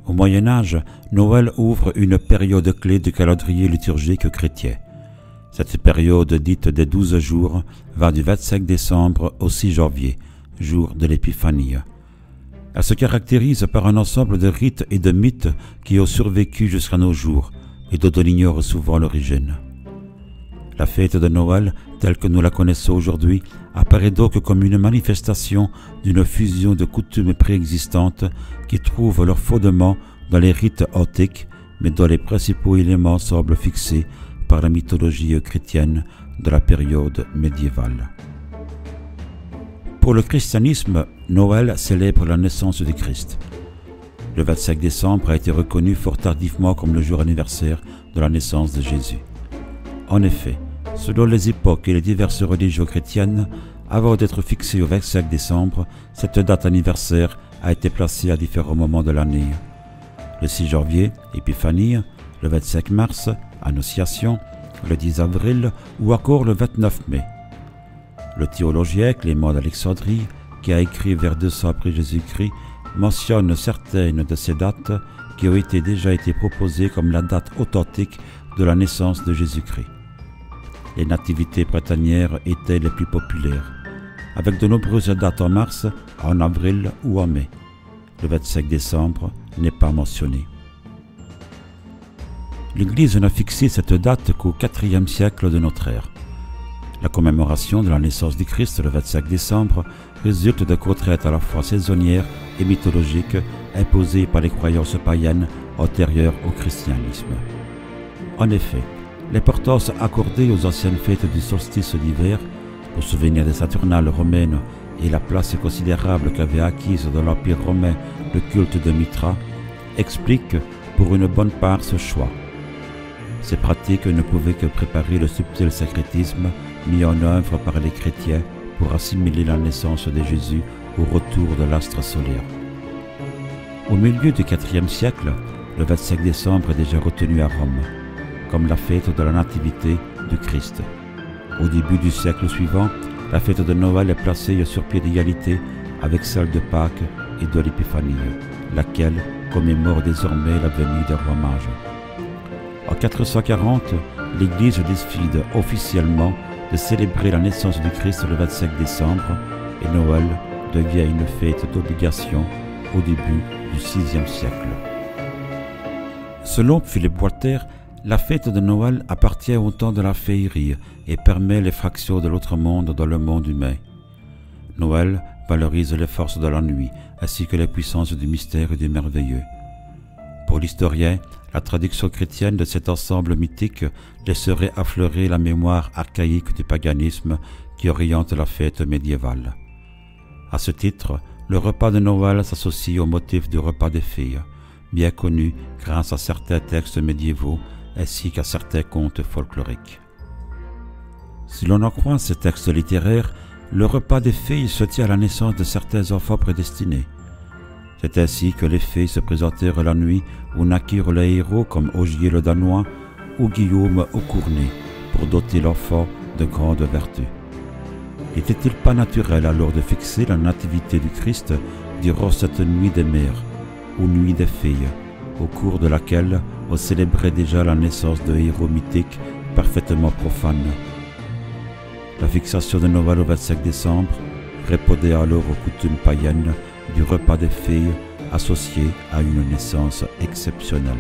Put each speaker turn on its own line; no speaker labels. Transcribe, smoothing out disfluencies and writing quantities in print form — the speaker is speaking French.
Au Moyen-Âge, Noël ouvre une période clé du calendrier liturgique chrétien. Cette période dite des 12 jours va du 25 décembre au 6 janvier, jour de l'Épiphanie. Elle se caractérise par un ensemble de rites et de mythes qui ont survécu jusqu'à nos jours et dont on ignore souvent l'origine. La fête de Noël, telle que nous la connaissons aujourd'hui, apparaît donc comme une manifestation d'une fusion de coutumes préexistantes qui trouvent leur fondement dans les rites antiques, mais dont les principaux éléments semblent fixés par la mythologie chrétienne de la période médiévale. Pour le christianisme, Noël célèbre la naissance du Christ. Le 25 décembre a été reconnu fort tardivement comme le jour anniversaire de la naissance de Jésus. En effet, selon les époques et les diverses religions chrétiennes, avant d'être fixée au 25 décembre, cette date anniversaire a été placée à différents moments de l'année. Le 6 janvier, Épiphanie, le 25 mars, Annonciation, le 10 avril ou encore le 29 mai. Le théologien Clément d'Alexandrie, qui a écrit vers 200 après Jésus-Christ, mentionne certaines de ces dates qui ont déjà été proposées comme la date authentique de la naissance de Jésus-Christ. Les nativités printanières étaient les plus populaires, avec de nombreuses dates en mars, en avril ou en mai. Le 25 décembre n'est pas mentionné. L'Église n'a fixé cette date qu'au IVe siècle de notre ère. La commémoration de la naissance du Christ le 25 décembre résulte de contraintes à la fois saisonnières et mythologiques imposées par les croyances païennes antérieures au christianisme. En effet, l'importance accordée aux anciennes fêtes du solstice d'hiver, au souvenir des Saturnales romaines et la place considérable qu'avait acquise dans l'Empire romain le culte de Mitra, explique pour une bonne part ce choix. Ces pratiques ne pouvaient que préparer le subtil syncrétisme mis en œuvre par les chrétiens pour assimiler la naissance de Jésus au retour de l'astre solaire. Au milieu du IVe siècle, le 25 décembre est déjà retenu à Rome, comme la fête de la Nativité du Christ. Au début du siècle suivant, la fête de Noël est placée sur pied d'égalité avec celle de Pâques et de l'Épiphanie, laquelle commémore désormais la venue des rois mages. En 440, l'Église décide officiellement de célébrer la naissance du Christ le 25 décembre et Noël devient une fête d'obligation au début du VIe siècle. Selon Philippe Walter, la fête de Noël appartient au temps de la féerie et permet l'effraction de l'autre monde dans le monde humain. Noël valorise les forces de la nuit ainsi que les puissances du mystère et du merveilleux. Pour l'historien, la traduction chrétienne de cet ensemble mythique laisserait affleurer la mémoire archaïque du paganisme qui oriente la fête médiévale. À ce titre, le repas de Noël s'associe au motif du repas des filles, bien connu grâce à certains textes médiévaux ainsi qu'à certains contes folkloriques. Si l'on en croit ces textes littéraires, le repas des filles se tient à la naissance de certains enfants prédestinés. C'est ainsi que les fées se présentèrent la nuit où naquirent les héros comme Ogier le Danois ou Guillaume au Cournet pour doter l'enfant de grandes vertus. N'était-il pas naturel alors de fixer la nativité du Christ durant cette nuit des mères ou nuit des filles, au cours de laquelle on célébrait déjà la naissance de héros mythiques parfaitement profanes? La fixation de Noël au 25 décembre répondait alors aux coutumes païennes du repas des filles associé à une naissance exceptionnelle.